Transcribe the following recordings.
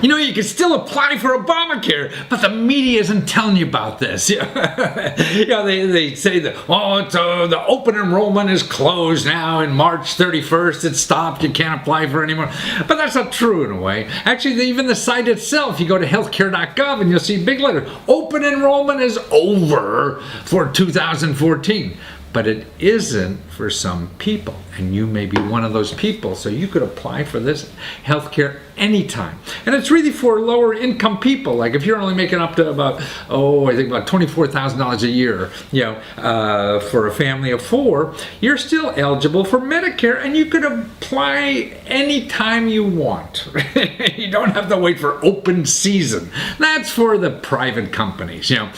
You know, you can still apply for Obamacare, but the media isn't telling you about this. You know, they say that, oh, the open enrollment is closed now in March 31st. It's stopped. You can't apply for it anymore. But that's not true in a way. Actually, even the site itself, you go to healthcare.gov and you'll see big letters. Open enrollment is over for 2014. But it isn't for some people, and you may be one of those people. So you could apply for this healthcare anytime. And it's really for lower income people. Like if you're only making up to about, I think about $24,000 a year, you know, for a family of 4, you're still eligible for Medicare, and you could apply anytime you want. You don't have to wait for open season. That's for the private companies, you know.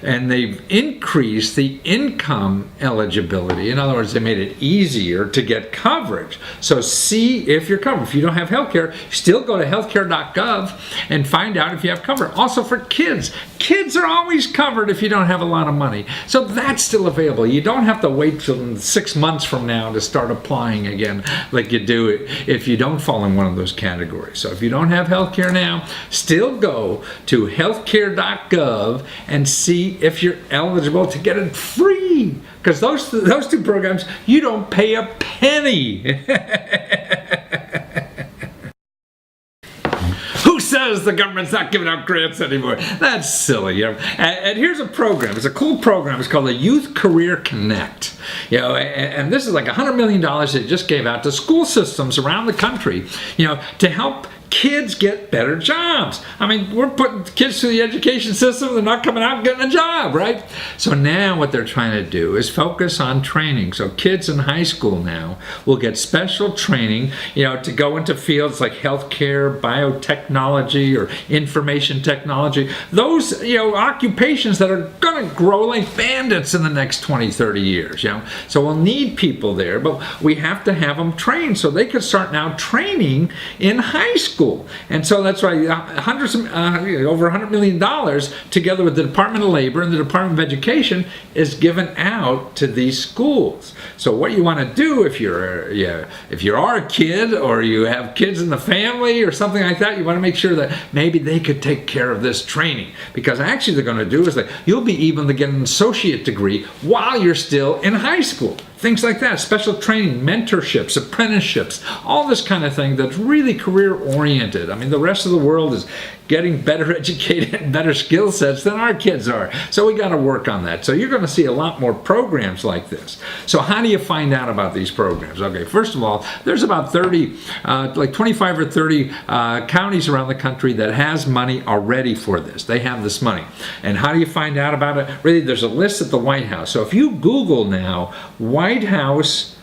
And they've increased the income eligibility. In other words, they made it easier to get coverage. So see if you're covered. If you don't have health care, still go to healthcare.gov and find out if you have coverage. Also for kids. Kids are always covered if you don't have a lot of money. So that's still available. You don't have to wait till 6 months from now to start applying again like you do if you don't fall in one of those categories. So if you don't have health care now, still go to healthcare.gov and see if you're eligible to get it free. Because those two programs, you don't pay a penny. Who says the government's not giving out grants anymore? That's silly. You know? And here's a program. It's a cool program. It's called the Youth Career Connect. You know, and this is like $100 million they just gave out to school systems around the country, you know, to help kids get better jobs. I mean, we're putting kids through the education system, they're not coming out and getting a job, right? So now what they're trying to do is focus on training. So kids in high school now will get special training, you know, to go into fields like healthcare, biotechnology, or information technology. Those, you know, occupations that are going to grow like bandits in the next 20, 30 years, you know. So we'll need people there, but we have to have them trained so they can start now training in high school. And so that's why over $100 million together with the Department of Labor and the Department of Education is given out to these schools. So what you want to do if you are a kid or you have kids in the family or something like that, you want to make sure that maybe they could take care of this training, because actually they're going to do is that you'll be able to get an associate degree while you're still in high school. Things like that, special training, mentorships, apprenticeships, all this kind of thing that's really career-oriented. I mean, the rest of the world is getting better educated and better skill sets than our kids are. So we got to work on that. So you're going to see a lot more programs like this. So how do you find out about these programs? Okay, first of all, there's about 25 or 30 counties around the country that has money already for this. They have this money. And how do you find out about it? Really, there's a list at the White House. So if you Google now, White House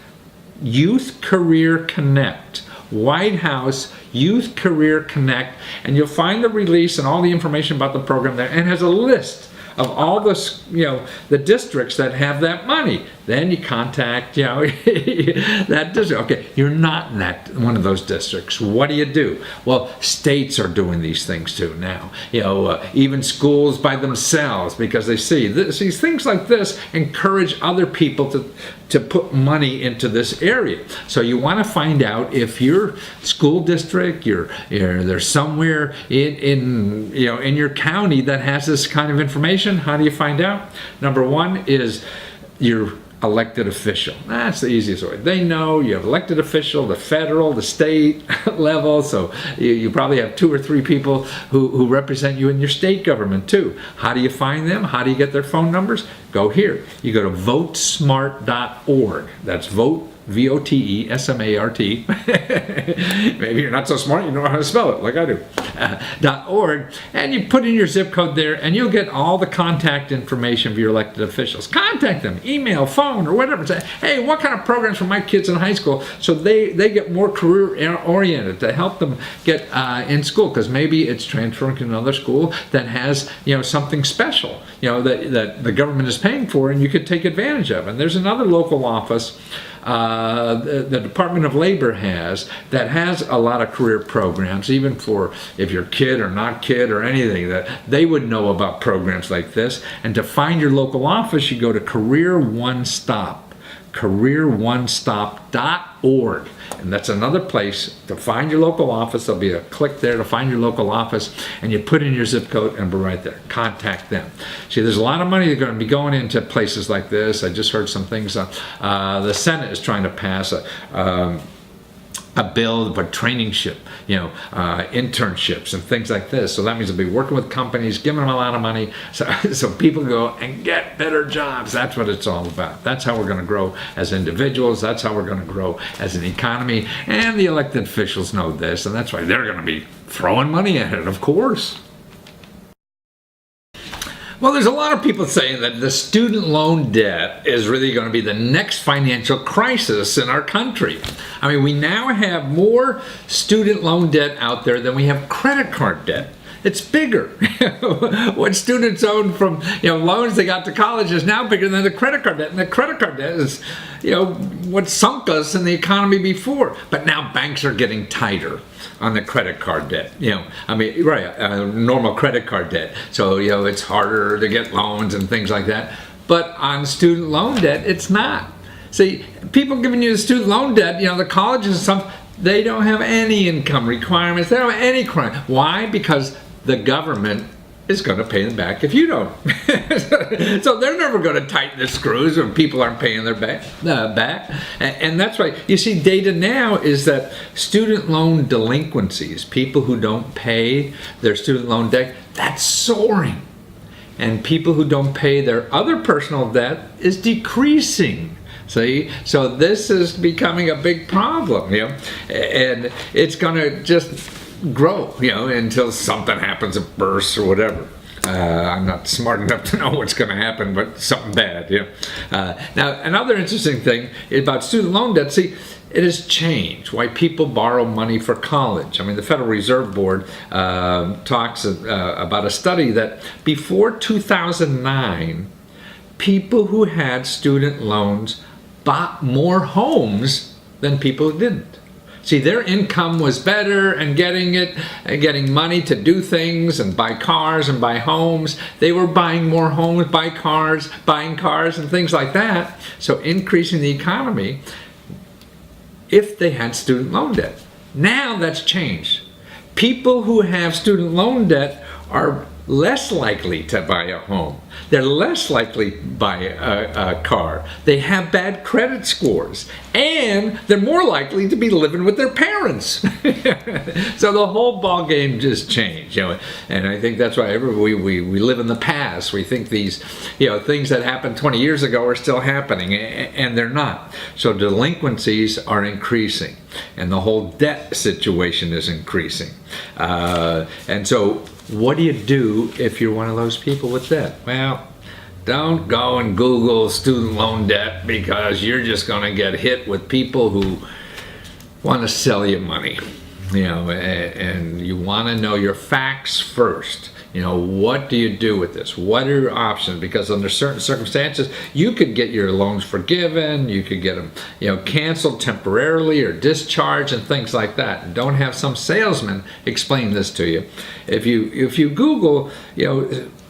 Youth Career Connect, White House Youth Career Connect, and you'll find the release and all the information about the program there, and it has a list of all the, you know, the districts that have that money. Then you contact, you know, that district. Okay, you're not in one of those districts. What do? Well, states are doing these things too now. You know, even schools by themselves, because they see things like this encourage other people to put money into this area. So you want to find out if your school district, there's somewhere in your county that has this kind of information. How do you find out? Number one is your elected official. That's the easiest way. They know you have elected official, the federal, the state level, so you probably have 2 or 3 people who represent you in your state government too. How do you find them? How do you get their phone numbers? Go here. You go to votesmart.org. That's vote, VOTESMART. Maybe you're not so smart, you know how to spell it like I do. .org, and you put in your zip code there, and you'll get all the contact information of your elected officials. Contact them, email, phone, or whatever. Say, hey, what kind of programs for my kids in high school, so they get more career oriented to help them get in school, because maybe it's transferring to another school that has, you know, something special, you know, that the government is paying for, and you could take advantage of. And there's another local office the Department of Labor has a lot of career programs, even for if you're kid or not kid or anything, that they would know about programs like this. And to find your local office, you go to Career One Stop, careeronestop.org. .org. And that's another place to find your local office. There'll be a click there to find your local office, and you put in your zip code and we're right there. Contact them. See, there's a lot of money that's going to be going into places like this. I just heard some things. The Senate is trying to pass a bill for trainingship, internships and things like this. So that means they'll be working with companies, giving them a lot of money, so people go and get better jobs. That's what it's all about. That's how we're going to grow as individuals. That's how we're going to grow as an economy. And the elected officials know this, and that's why they're going to be throwing money at it, of course. Well, there's a lot of people saying that the student loan debt is really going to be the next financial crisis in our country. I mean, we now have more student loan debt out there than we have credit card debt. It's bigger. What students own from loans they got to college is now bigger than the credit card debt. And the credit card debt is what sunk us in the economy before. But now banks are getting tighter on the credit card debt. Normal credit card debt. So it's harder to get loans and things like that. But on student loan debt, it's not. See, people giving you the student loan debt, the colleges and stuff, they don't have any income requirements. They don't have any crime. Why? Because the government is going to pay them back if you don't. So they're never going to tighten the screws when people aren't paying their back. And that's why, you see, data now is that student loan delinquencies, people who don't pay their student loan debt, that's soaring. And people who don't pay their other personal debt is decreasing. See, so this is becoming a big problem, and it's going to just grow, until something happens, it bursts or whatever. I'm not smart enough to know what's going to happen, but something bad, Now, another interesting thing about student loan debt, see, it has changed why people borrow money for college. I mean, the Federal Reserve Board talks about a study that before 2009, people who had student loans bought more homes than people who didn't. See, their income was better and getting money to do things and buy cars and buy homes. They were buying more homes, buying cars and things like that. So increasing the economy if they had student loan debt. Now that's changed. People who have student loan debt are less likely to buy a home. They're less likely to buy a car. They have bad credit scores. And they're more likely to be living with their parents. So the whole ball game just changed. And I think that's why we live in the past. We think these things that happened 20 years ago are still happening, and they're not. So delinquencies are increasing. And the whole debt situation is increasing. And so what do you do if you're one of those people with debt? Well, don't go and Google student loan debt, because you're just going to get hit with people who want to sell you money. And you want to know your facts first. What do you do with this? What are your options? Because under certain circumstances, you could get your loans forgiven, you could get them, canceled temporarily or discharged and things like that. And don't have some salesman explain this to you. If you Google,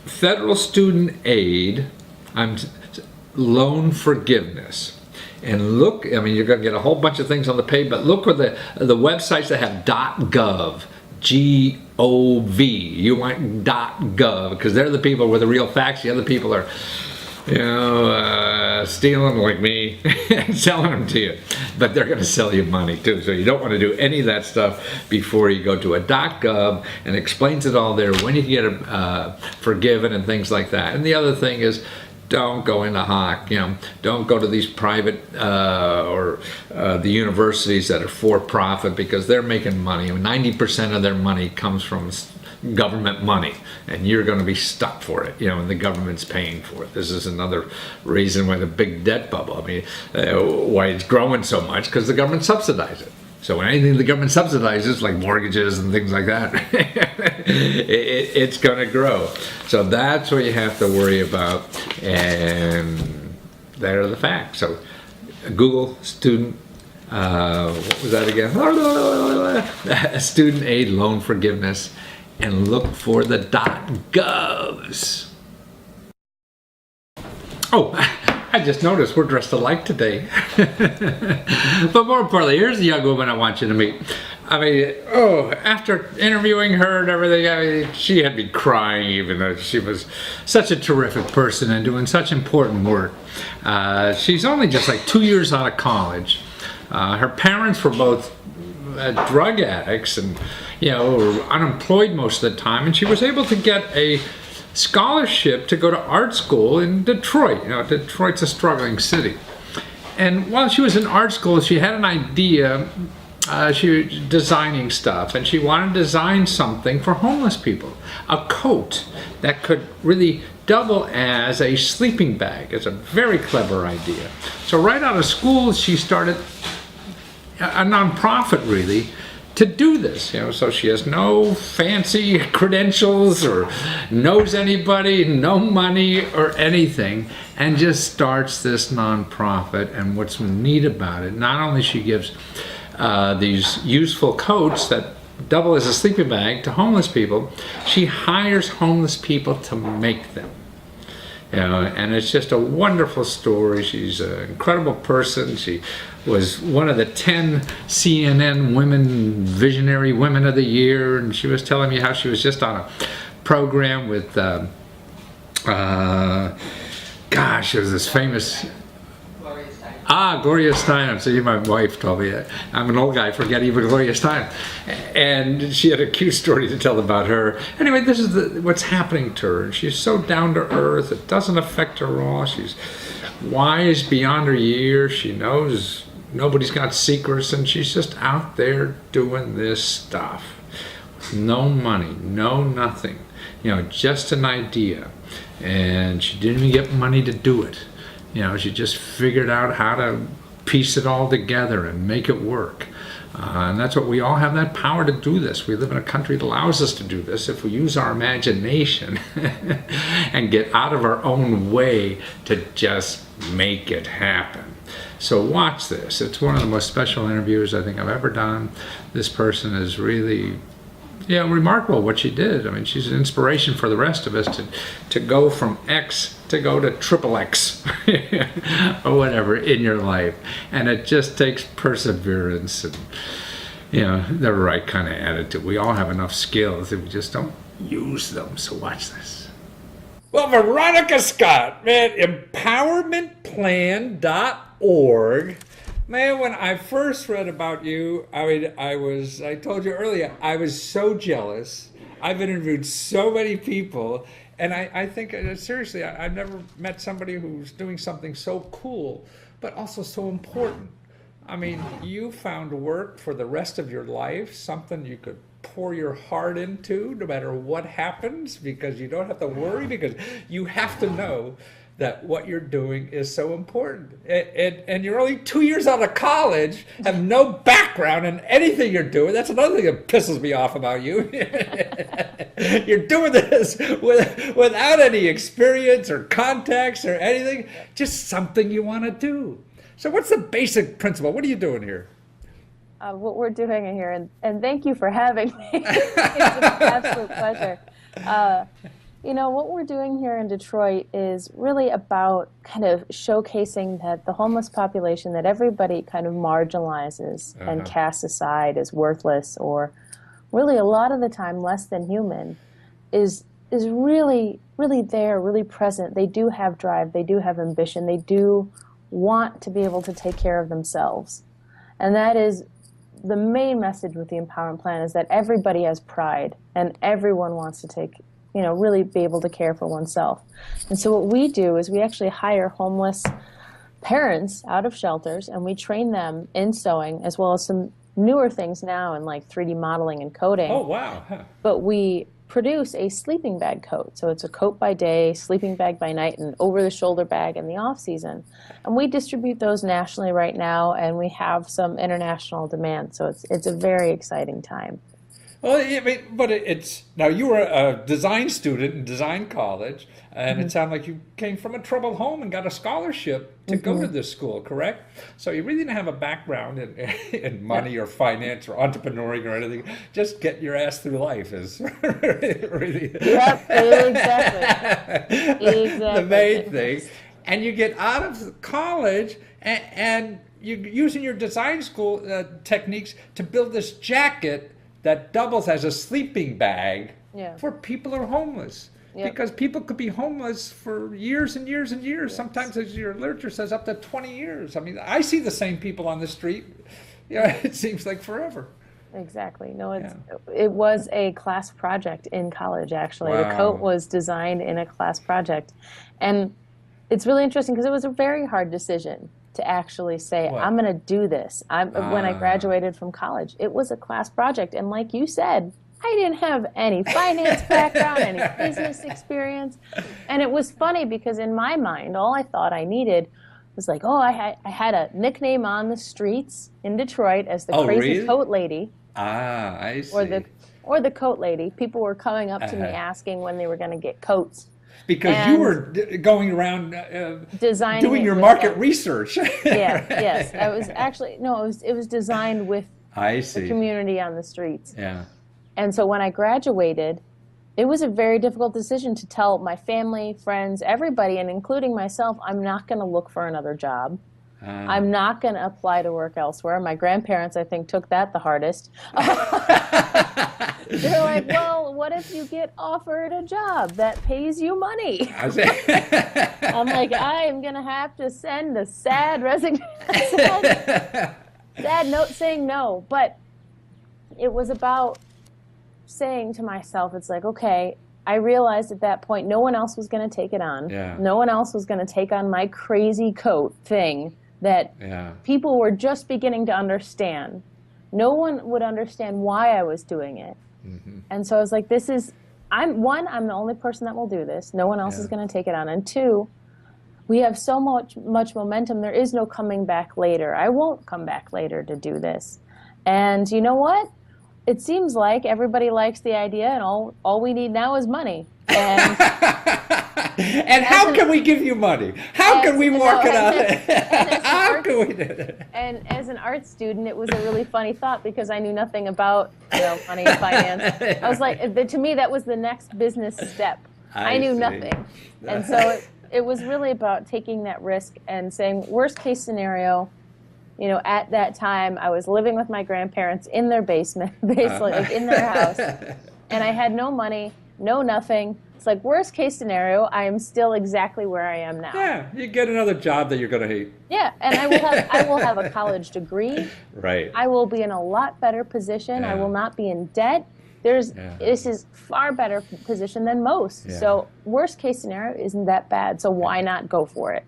federal student aid, loan forgiveness. And look, you're going to get a whole bunch of things on the page, but look for the websites that have .gov. G-O-V. You want .gov, because they're the people with the real facts. The other people are, stealing like me and selling them to you. But they're going to sell you money too. So you don't want to do any of that stuff before you go to a .gov, and explains it all there, when you can get it forgiven and things like that. And the other thing is, don't go into hock, don't go to these private or the universities that are for-profit, because they're making money. 90% of their money comes from government money, and you're going to be stuck for it, and the government's paying for it. This is another reason why the big debt bubble, why it's growing so much, because the government subsidizes it. So when anything the government subsidizes, like mortgages and things like that, it's going to grow. So that's what you have to worry about, and there are the facts. So Google student, what was that again? Student aid loan forgiveness, and look for the .govs. Oh, I just noticed we're dressed alike today. But more importantly, here's the young woman I want you to meet. I mean, after interviewing her and everything, I mean, she had me crying, even though she was such a terrific person and doing such important work. She's only just like 2 years out of college. Her parents were both drug addicts and, were unemployed most of the time, and she was able to get a scholarship to go to art school in Detroit. Detroit's a struggling city. And while she was in art school, she had an idea. She was designing stuff, and she wanted to design something for homeless people, a coat that could really double as a sleeping bag. It's a very clever idea. So right out of school, she started a nonprofit, really, to do this. So she has no fancy credentials or knows anybody, no money or anything, and just starts this nonprofit. And what's neat about it, not only she gives these useful coats that double as a sleeping bag to homeless people, she hires homeless people to make them. And it's just a wonderful story. She's an incredible person. She was one of the 10 CNN Visionary Women of the Year, and she was telling me how she was just on a program with, there was this famous... Gloria Steinem. See, my wife told me that. I'm an old guy, forget even Gloria Steinem. And she had a cute story to tell about her. Anyway, this is what's happening to her. She's so down to earth. It doesn't affect her at all. She's wise beyond her years. She knows nobody's got secrets, and she's just out there doing this stuff. No money, no nothing. Just an idea. And she didn't even get money to do it. She just figured out how to piece it all together and make it work. And that's what we all have, that power to do this. We live in a country that allows us to do this if we use our imagination and get out of our own way to just make it happen. So watch this. It's one of the most special interviews I think I've ever done. This person is really remarkable what she did. I mean, she's an inspiration for the rest of us to go from X to go to triple X or whatever in your life. And it just takes perseverance and, the right kind of attitude. We all have enough skills and we just don't use them. So watch this. Well, Veronica Scott, man, empowermentplan.org. Man, when I first read about you, I told you earlier, I was so jealous. I've interviewed so many people, and I think, seriously, I've never met somebody who's doing something so cool, but also so important. I mean, you found work for the rest of your life, something you could pour your heart into no matter what happens, because you don't have to worry, because you have to know that what you're doing is so important. And you're only 2 years out of college, have no background in anything you're doing. That's another thing that pisses me off about you. You're doing this without any experience or contacts or anything, just something you want to do. So what's the basic principle? What are you doing here? What we're doing here, and thank you for having me. It's an absolute pleasure. What we're doing here in Detroit is really about kind of showcasing that the homeless population that everybody kind of marginalizes and casts aside as worthless, or really a lot of the time less than human, is really, really there, really present. They do have drive, they do have ambition, they do want to be able to take care of themselves. And that is the main message with the Empowerment Plan, is that everybody has pride and everyone wants to really be able to care for oneself. And so what we do is we actually hire homeless parents out of shelters, and we train them in sewing, as well as some newer things now in like 3D modeling and coding. Oh, wow. Huh. But we produce a sleeping bag coat. So it's a coat by day, sleeping bag by night, and over-the-shoulder bag in the off-season. And we distribute those nationally right now, and we have some international demand. So it's a very exciting time. Well, but it's now you were a design student in design college, and it sounded like you came from a troubled home and got a scholarship to go to this school, correct? So you really didn't have a background in money or finance or entrepreneuring or anything. Just get your ass through life is really exactly. the main thing. and you get out of college and you're using your design school techniques to build this jacket that doubles as a sleeping bag for people who are homeless. Yep. Because people could be homeless for years and years and years. Yes. Sometimes, as your literature says, up to 20 years. I mean, I see the same people on the street. It seems like forever. Exactly. No, it was a class project in college, actually. Wow. The coat was designed in a class project. And it's really interesting because it was a very hard decision to actually say, I'm going to do this. When I graduated from college, it was a class project. And like you said, I didn't have any finance background, any business experience. And it was funny because in my mind, all I thought I needed was like, I had a nickname on the streets in Detroit as the crazy coat lady. I see. Or the coat lady. People were coming up to me asking when they were going to get coats. Because you were going around designing doing your market research. Yes. I was actually, it was designed with the community on the streets. Yeah. And so when I graduated, it was a very difficult decision to tell my family, friends, everybody, and including myself, I'm not going to look for another job. I'm not going to apply to work elsewhere. My grandparents, I think, took that the hardest. They're like, well, what if you get offered a job that pays you money? I'm like, I am going to have to send a sad resignation, sad note saying no. But it was about saying to myself, it's like, okay, I realized at that point no one else was going to take it on. Yeah. No one else was going to take on my crazy coat thing that people were just beginning to understand. No one would understand why I was doing it. Mm-hmm. And so I was like, I'm the only person that will do this. No one else is going to take it on. And two, we have so much momentum. There is no coming back later. I won't come back later to do this. And you know what? It seems like everybody likes the idea, and all we need now is money. And, and how can we give you money? How can we mark it out? How can we do it? And as an art student, it was a really funny thought because I knew nothing about money and finance. I was like, to me, that was the next business step. I knew nothing. And so it was really about taking that risk and saying, worst case scenario, at that time, I was living with my grandparents in their basement, basically, like in their house. And I had no money, no nothing. It's like, worst case scenario, I am still exactly where I am now. Yeah, you get another job that you're going to hate. Yeah, and I will have a college degree. Right. I will be in a lot better position. I will not be in debt. This is far better position than most. Yeah. So worst case scenario isn't that bad. So why not go for it?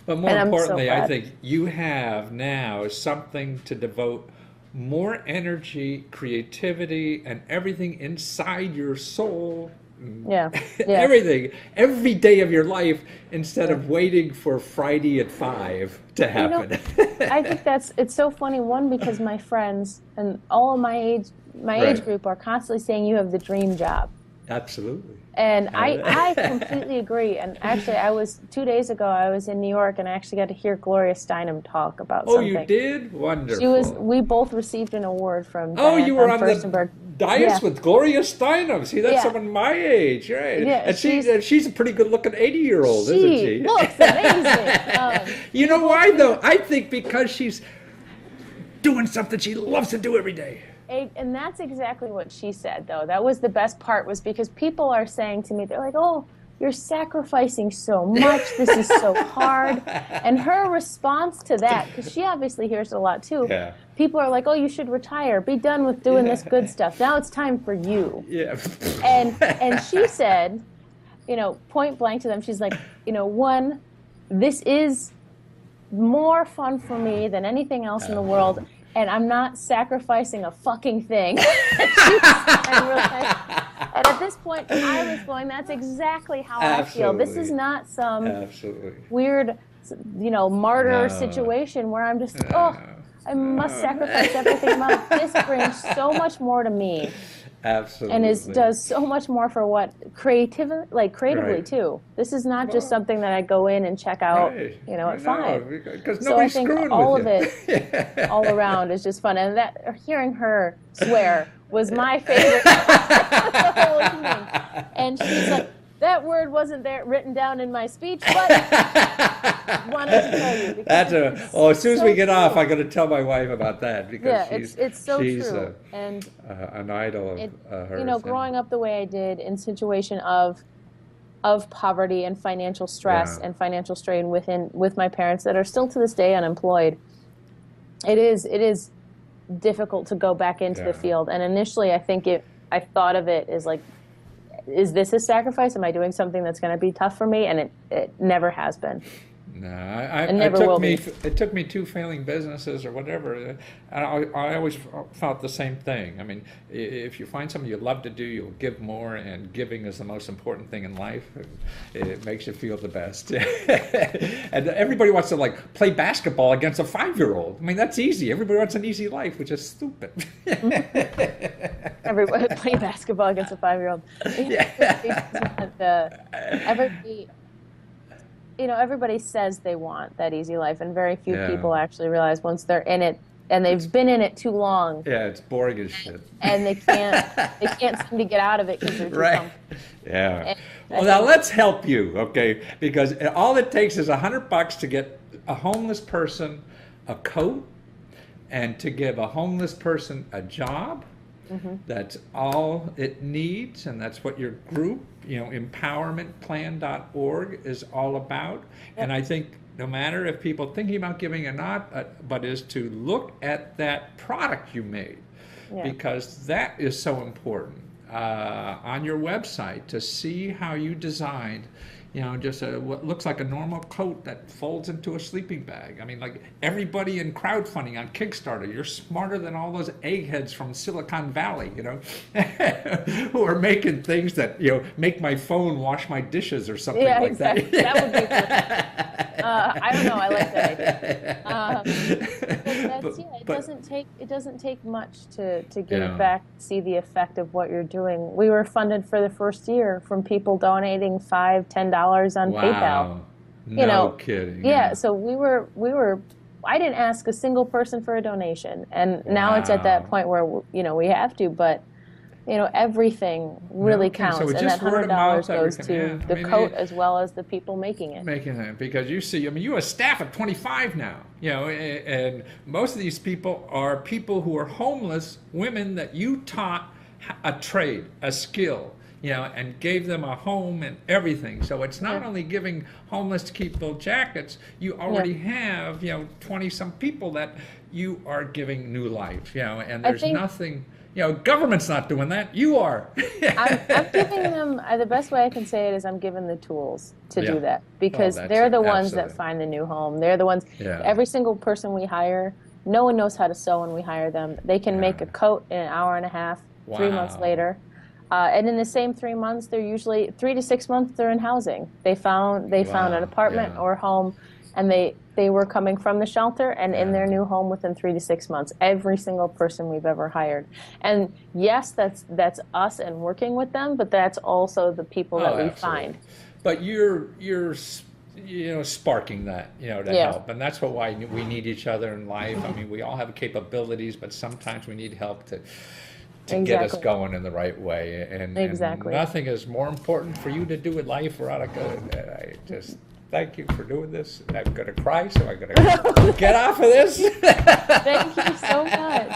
But more importantly, I think you have now something to devote more energy, creativity, and everything inside your soul. Everything, every day of your life, instead of waiting for Friday at 5 to happen. I think it's so funny. One, because my friends and all of my age group are constantly saying you have the dream job. Absolutely. And I completely agree. And actually, 2 days ago, I was in New York, and I actually got to hear Gloria Steinem talk about something. Oh, you did? Wonderful. We both received an award from you were on the dais with Gloria Steinem. See, that's someone my age, right? Yeah, and she's a pretty good-looking 80-year-old, isn't she? She looks amazing. You know why, though? I think because she's doing something she loves to do every day. And that's exactly what she said, though. That was the best part, was because people are saying to me, they're like, oh, you're sacrificing so much. This is so hard. And her response to that, because she obviously hears it a lot, too. Yeah. People are like, oh, you should retire. Be done with doing this good stuff. Now it's time for you. Yeah. And she said, point blank to them, she's like, one, this is more fun for me than anything else in the world. And I'm not sacrificing a fucking thing. And at this point, I was going, that's exactly how I feel. This is not some weird, martyr situation where I'm just, I must sacrifice everything in my life. This brings so much more to me. Absolutely. And does so much more for creatively too. This is not just something that I go in and check out, at 5. Because so I think all of it, all around, is just fun. And hearing her swear was my favorite the whole evening. And she's like, that word wasn't there written down in my speech, but wanted to tell you. That's as soon as we get off, I'm going to tell my wife about that because it's so she's true. And an idol of hers. you know, growing up the way I did in situation of poverty and financial stress and financial strain with my parents that are still to this day unemployed, it is difficult to go back into the field. And initially, I thought of it as like, is this a sacrifice? Am I doing something that's going to be tough for me? And it never has been. No, it took me 2 failing businesses or whatever. And I always felt the same thing. I mean, if you find something you love to do, you'll give more, and giving is the most important thing in life. It makes you feel the best. And everybody wants to like play basketball against a 5-year-old. I mean, that's easy. Everybody wants an easy life, which is stupid. Everybody play basketball against a 5-year-old. Everybody says they want that easy life, and very few people actually realize once they're in it, and they've been in it too long. Yeah, it's boring as shit. And they can't seem to get out of it because they're too comfortable. Yeah. Well, now let's help you, okay? Because all it takes is $100 to get a homeless person a coat, and to give a homeless person a job. Mm-hmm. That's all it needs, and that's what your group, empowermentplan.org is all about. Yep. And I think no matter if people thinking about giving or not, but is to look at that product you made, because that is so important. On your website, to see how you designed just what looks like a normal coat that folds into a sleeping bag. I mean, like everybody in crowdfunding on Kickstarter, you're smarter than all those eggheads from Silicon Valley, who are making things that, make my phone wash my dishes or something like exactly. that. That would be perfect. I don't know. I like that idea. It doesn't take much to give it back, see the effect of what you're doing. We were funded for the first year from people donating $5, $10 on PayPal. No kidding. Yeah. So we were. I didn't ask a single person for a donation, and now it's at that point where we have to, but. Everything really counts, and that $100 goes to the coat as well as the people making it. Because you see, you have a staff of 25 now, and most of these people are people who are homeless, women that you taught a trade, a skill, and gave them a home and everything. So it's not only giving homeless people jackets, you already have, 20-some people that you are giving new life, and there's nothing... government's not doing that. You are. I'm giving them, the best way I can say it is I'm giving the tools to do that, because they're the ones that find the new home. They're the ones, every single person we hire, no one knows how to sew when we hire them. They can make a coat in an hour and a half, 3 months later. And in the same 3 months, they're usually 3 to 6 months they're in housing. They found an apartment or home, and they were coming from the shelter and in their new home within 3 to 6 months. Every single person we've ever hired. And yes, that's us and working with them, but that's also the people that we find. But you're sparking that, to help. And that's why we need each other in life. I mean, we all have capabilities, but sometimes we need help to get us going in the right way. And nothing is more important for you to do in life or out of good. I just thank you for doing this. I'm going to cry, so I'm going to get off of this. Thank you so much.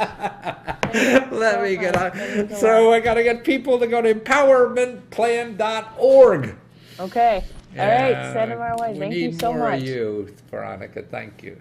Let me get on. So I got to get people to go to empowermentplan.org. Okay. All right. Send them our way. Thank you so much. We need more of you, Veronica. Thank you.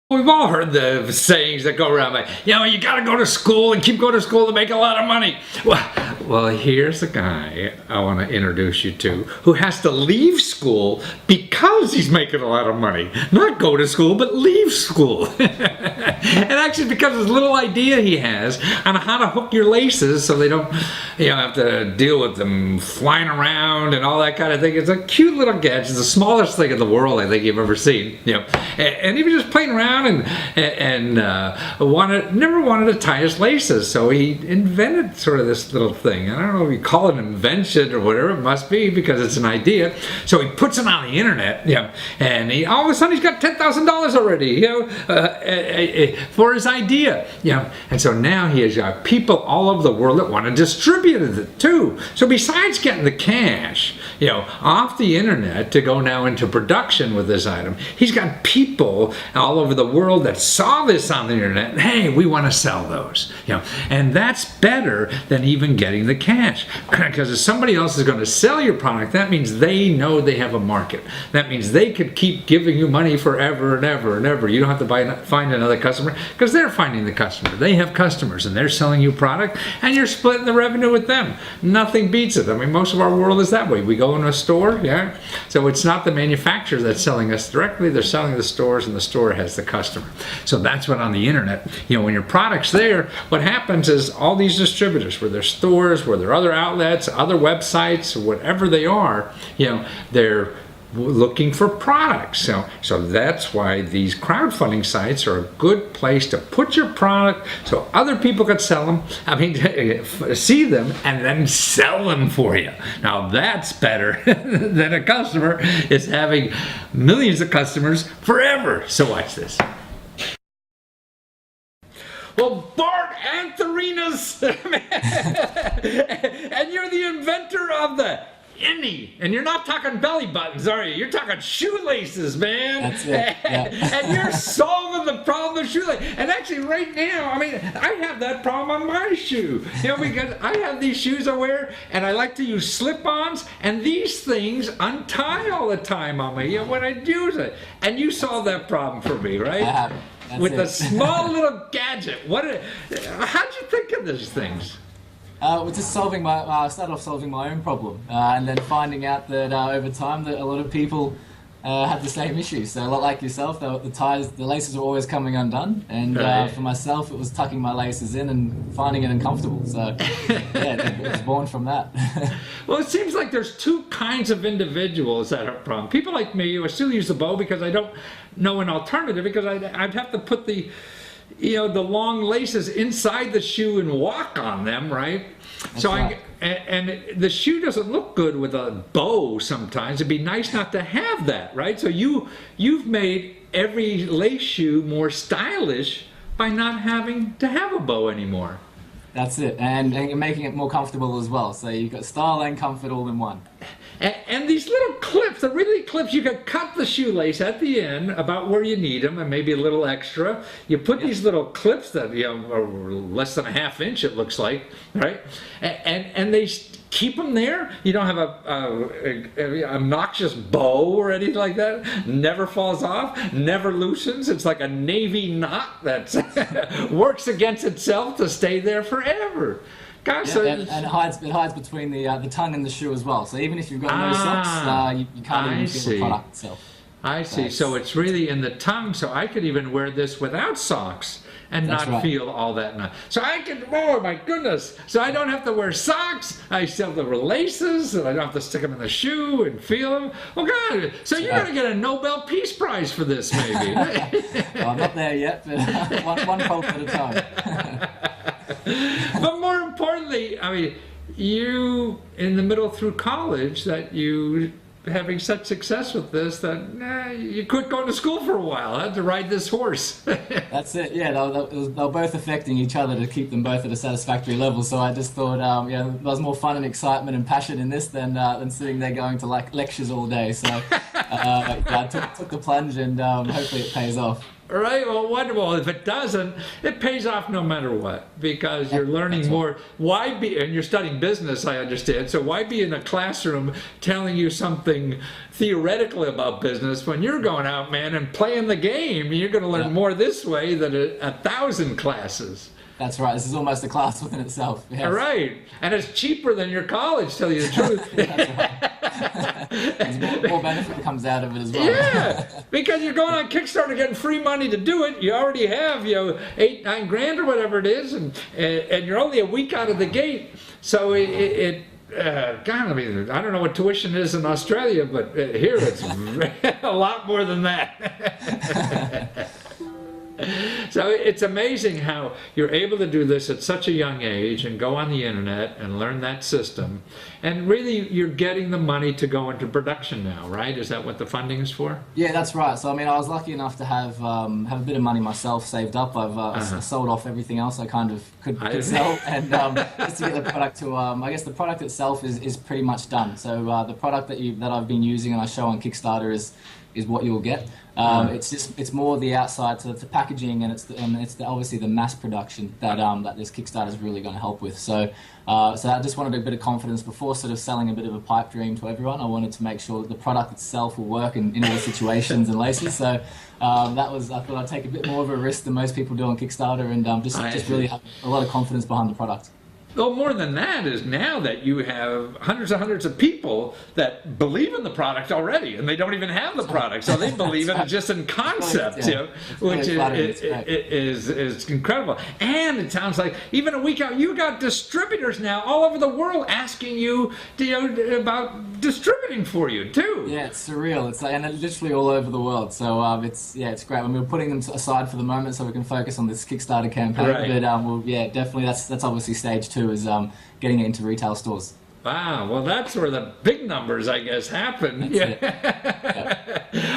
We've all heard the sayings that go around like, you got to go to school and keep going to school to make a lot of money. Well, here's a guy I want to introduce you to who has to leave school because he's making a lot of money. Not go to school, but leave school. And actually because of this little idea he has on how to hook your laces so they don't have to deal with them flying around and all that kind of thing. It's a cute little gadget. It's the smallest thing in the world I think you've ever seen. And he was just playing around and never wanted to tie his laces, so he invented sort of this little thing. something. I don't know if you call it an invention or whatever it must be, because it's an idea. So he puts it on the internet, and all of a sudden he's got $10,000 already, for his idea, And so now he has got people all over the world that want to distribute it too. So besides getting the cash, off the internet to go now into production with this item, he's got people all over the world that saw this on the internet. And, hey, we want to sell those, and that's better than even getting the cash, because if somebody else is going to sell your product, that means they know they have a market. That means they could keep giving you money forever and ever and ever. You don't have to find another customer, because they're finding the customer. They have customers and they're selling you product, and you're splitting the revenue with them. Nothing beats it. I mean, most of our world is that way. We go in a store, so it's not the manufacturer that's selling us directly. They're selling the stores, and the store has the customer. So that's what on the internet, when your product's there, what happens is all these distributors, where their stores, where their other outlets, other websites, whatever they are, they're looking for products. So that's why these crowdfunding sites are a good place to put your product so other people could sell them, see them, and then sell them for you. Now that's better than a customer is having millions of customers forever. So watch this. Well, Bart Antharinas, and you're the inventor of the innie, and you're not talking belly buttons, are you? You're talking shoelaces, man. That's it. Yeah. And you're solving the problem of shoelaces. And actually, right now, I have that problem on my shoe. Because I have these shoes I wear, and I like to use slip-ons, and these things untie all the time on me. When I use it, and you solve that problem for me, right? With a small little gadget. How'd you think of these things? Just I started off solving my own problem, and then finding out that over time that a lot of people had the same issue. So a lot like yourself, the laces were always coming undone, and for myself, it was tucking my laces in and finding it uncomfortable. So it was born from that. Well, it seems like there's two kinds of individuals that have a problem. People like me who still use the bow because I don't know an alternative, because I'd have to put the long laces inside the shoe and walk on them, right? That's so right. And the shoe doesn't look good with a bow sometimes. It'd be nice not to have that, right? So you've made every lace shoe more stylish by not having to have a bow anymore. That's it, and you're making it more comfortable as well. So you've got style and comfort all in one. And these little clips, the really clips, you can cut the shoelace at the end about where you need them, and maybe a little extra. You put these little clips that are less than a ½ inch, it looks like, right? And they keep them there. You don't have a obnoxious bow or anything like that. Never falls off, never loosens. It's like a navy knot that works against itself to stay there forever. Gosh, and it hides between the tongue and the shoe as well. So even if you've got no socks, you can't even see the product itself. I see. So it's really in the tongue. So I could even wear this without socks and not feel all that nice. So I could, oh my goodness. So I don't have to wear socks. I still have the laces, and I don't have to stick them in the shoe and feel them. Well, God, so you're going to get a Nobel Peace Prize for this, maybe. Well, I'm not there yet, but one pulp at a time. But more importantly, you in the middle through college, that you having such success with this that you quit going to school for a while, had to ride this horse. That's it. Yeah, they were both affecting each other to keep them both at a satisfactory level. So I just thought, there was more fun and excitement and passion in this than sitting there going to lectures all day. So I took the plunge, and hopefully it pays off. Right, well, wonderful. If it doesn't, it pays off no matter what, because you're learning more. Why be, and you're studying business, I understand, so why be in a classroom telling you something theoretically about business when you're going out, man, and playing the game? You're going to learn more this way than 1,000 classes. That's right. This is almost a class within itself. Yes. All right. And it's cheaper than your college, tell you the truth. That's right. There's more benefit comes out of it as well. Yeah, because you're going on Kickstarter getting free money to do it. You already have, $8-9 grand or whatever it is, and you're only a week out of the gate. So God, I don't know what tuition is in Australia, but here it's a lot more than that. So it's amazing how you're able to do this at such a young age and go on the internet and learn that system. And really, you're getting the money to go into production now, right? Is that what the funding is for? Yeah, that's right. So I mean, I was lucky enough to have a bit of money myself saved up. I've sold off everything else I kind of could sell, and just to get the product to. I guess the product itself is pretty much done. So the product that I've been using and I show on Kickstarter is what you'll get. It's more the outside, so it's the packaging, and it's obviously the mass production that this Kickstarter is really going to help with. So I just wanted a bit of confidence before sort of selling a bit of a pipe dream to everyone. I wanted to make sure that the product itself will work in all the situations and laces. So I thought I'd take a bit more of a risk than most people do on Kickstarter, and just really have a lot of confidence behind the product. Well, more than that is now that you have hundreds of people that believe in the product already, and they don't even have the product, so they believe in it just in concept, which is incredible. And it sounds like even a week out, you got distributors now all over the world asking you, about distributing for you too. Yeah, it's surreal. It's and it's literally all over the world. So it's great. I mean, we're putting them aside for the moment so we can focus on this Kickstarter campaign. Right. But definitely that's obviously stage 2 is getting it into retail stores. Wow, well that's where the big numbers, I guess, happen. Yeah.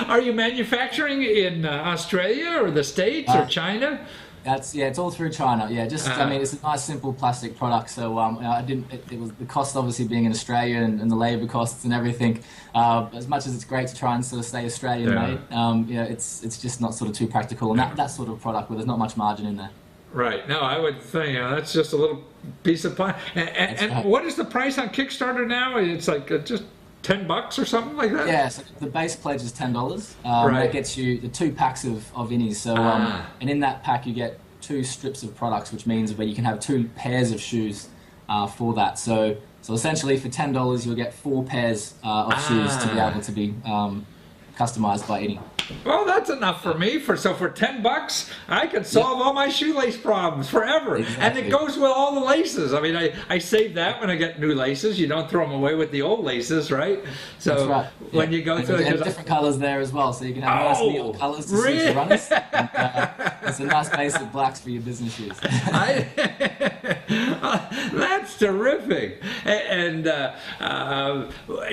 Are you manufacturing in Australia or the States or China? It's all through China. Yeah, I mean, it's a nice, simple plastic product. So it was the cost obviously being in Australia and the labour costs and everything. As much as it's great to try and sort of stay Australian made, it's just not sort of too practical. And that sort of product where there's not much margin in there. Right. No, I would think that's just a little piece of pie. And what is the price on Kickstarter now? It's like just $10 or something like that? Yeah, so the base pledge is $10. That gets you the 2 packs of innies. So, and in that pack you get 2 strips of products, which means where you can have 2 pairs of shoes for that. So essentially for $10 you'll get 4 pairs of shoes to be able to be customized by innie. Well, that's enough for me. For $10, I could solve all my shoelace problems forever. Exactly. And it goes with all the laces. I mean, I save that when I get new laces. You don't throw them away with the old laces, right? So that's right. when you go through, there's different colours there as well, so you can have nice neon colours to suit your runners. And, it's a nice base of blacks for your business shoes. That's terrific. And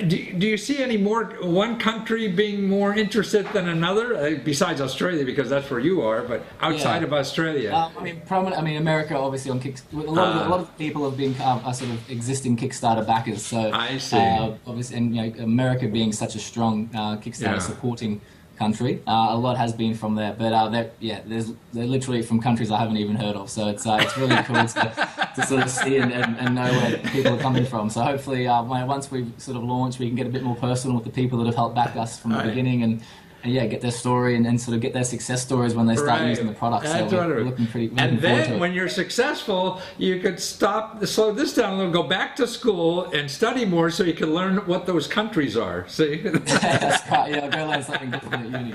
do you see any one country being more interested than another? Besides Australia, because that's where you are, but outside of Australia. I mean, America obviously on Kickstarter. A lot of people have been sort of existing Kickstarter backers. So I see. Obviously, and America being such a strong Kickstarter supporting country, a lot has been from there. But they're literally from countries I haven't even heard of. So it's really cool to sort of see and know where people are coming from. So hopefully, once we sort of launch, we can get a bit more personal with the people that have helped back us from the beginning and get their story and sort of get their success stories when they start using the product. That's so we're looking forward to it. And then when you're successful, you could slow this down a little, go back to school and study more so you can learn what those countries are. See? That's right. Yeah, I'll go learn something different at uni.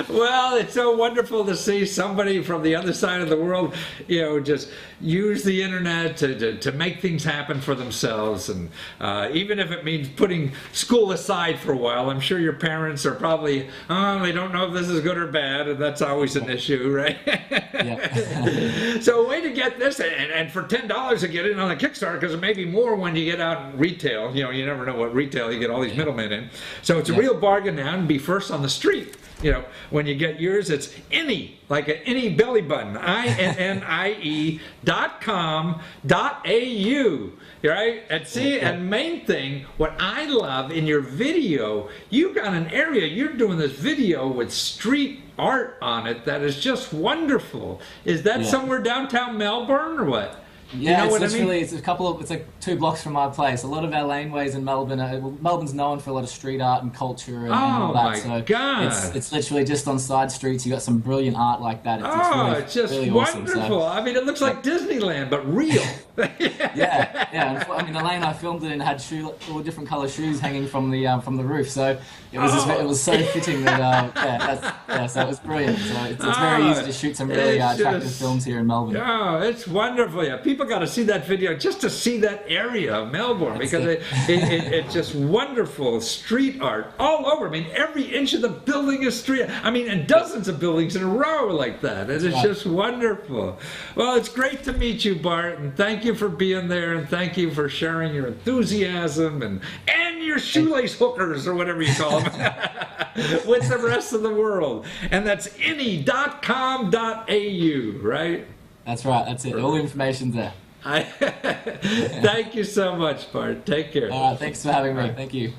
Well, it's so wonderful to see somebody from the other side of the world, just use the internet to make things happen for themselves. And even if it means putting school aside for a while, I'm sure your parents are probably, they don't know if this is good or bad, and that's always an issue, right? Yeah. So a way to get this, and for $10 to get in on the Kickstarter, because it may be more when you get out in retail. You never know what retail, you get all these middlemen in. So it's a real bargain now, and be first on the street. When you get yours, it's innie, like an innie belly button, INNIE.com.au, right? And main thing, what I love in your video, you got an area, you're doing this video with street art on it that is just wonderful. Is that somewhere downtown Melbourne or what? Yeah, it's like 2 blocks from my place. A lot of our laneways in Melbourne, Melbourne's known for a lot of street art and culture and all that. Oh my God! It's literally just on side streets. You got some brilliant art like that. It's just really wonderful. Awesome, so. I mean, it looks like Disneyland, but real. Yeah. I mean, the lane I filmed it in had all different color shoes hanging from the roof. So it was so fitting that so it was brilliant. So it's very easy to shoot some really attractive films here in Melbourne. Oh, it's wonderful. Yeah, people people got to see that video just to see that area of Melbourne, because it's just wonderful street art all over. I mean, every inch of the building is street. I mean, and dozens of buildings in a row like that. And it's just wonderful. Well, it's great to meet you, Bart, and thank you for being there, and thank you for sharing your enthusiasm and your shoelace hookers, or whatever you call them, with the rest of the world. And that's any.com.au, right? That's right. That's it. All the information's there. Thank you so much, Bart. Take care. All right. Thanks for having me. Thank you.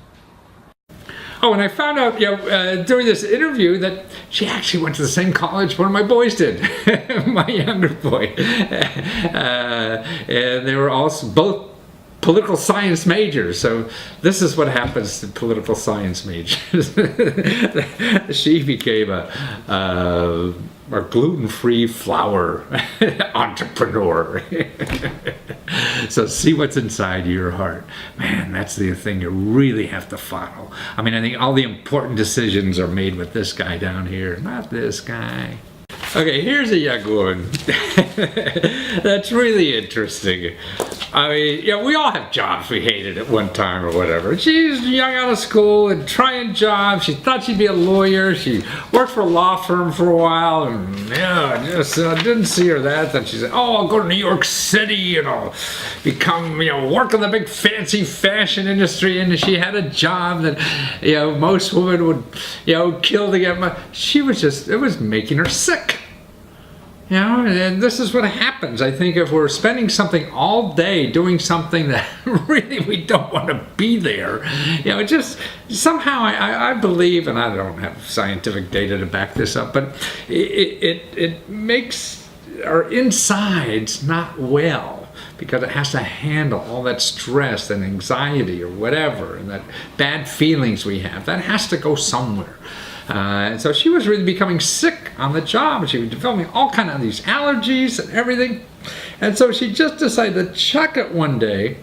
Oh, and I found out, during this interview that she actually went to the same college one of my boys did, my younger boy. And they were also both political science majors. So this is what happens to political science majors. She became a gluten-free flour entrepreneur. So see what's inside your heart. Man, that's the thing you really have to follow. I mean, I think all the important decisions are made with this guy down here, not this guy. Okay, here's a young woman. That's really interesting. I mean, we all have jobs we hated at one time or whatever. She's young out of school and trying jobs. She thought she'd be a lawyer. She worked for a law firm for a while, and just didn't see her that. Then she said, "Oh, I'll go to New York City and I'll become, work in the big fancy fashion industry." And she had a job that, most women would, kill to get money. It was making her sick. And this is what happens. I think if we're spending something all day doing something that really we don't want to be there, just somehow I believe, and I don't have scientific data to back this up, but it makes our insides not well, because it has to handle all that stress and anxiety or whatever, and that bad feelings we have. That has to go somewhere. And so she was really becoming sick on the job. She was developing all kinds of these allergies and everything. And so she just decided to chuck it one day,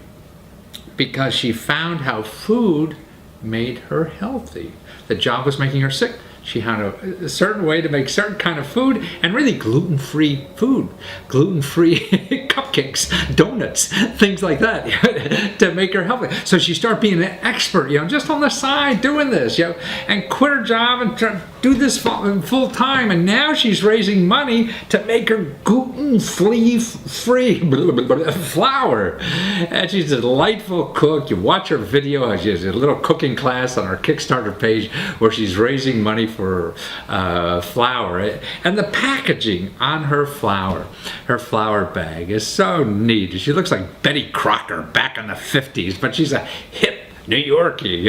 because she found how food made her healthy. The job was making her sick. She had a certain way to make certain kind of food, and really gluten-free food, gluten-free cupcakes, donuts, things like that, to make her healthy. So she started being an expert, just on the side doing this, and quit her job and do this full time. And now she's raising money to make her gluten-free flour. And she's a delightful cook. You watch her video. She has a little cooking class on our Kickstarter page where she's raising money for flour. And the packaging on her flour bag is so neat. She looks like Betty Crocker back in the 50s, but she's a hip New Yorkie,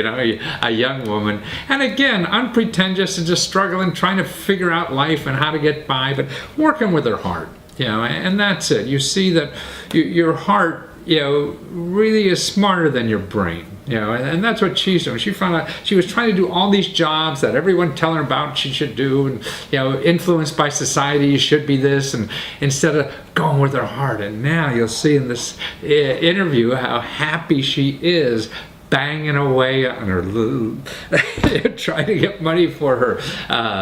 a young woman. And again, unpretentious and just struggling, trying to figure out life and how to get by, but working with her heart, and that's it. You see that your heart, really is smarter than your brain. And that's what she's doing. She found out she was trying to do all these jobs that everyone telling her about she should do, and influenced by society, you should be this, and instead of going with her heart. And now you'll see in this interview how happy she is, banging away on her trying to get money for her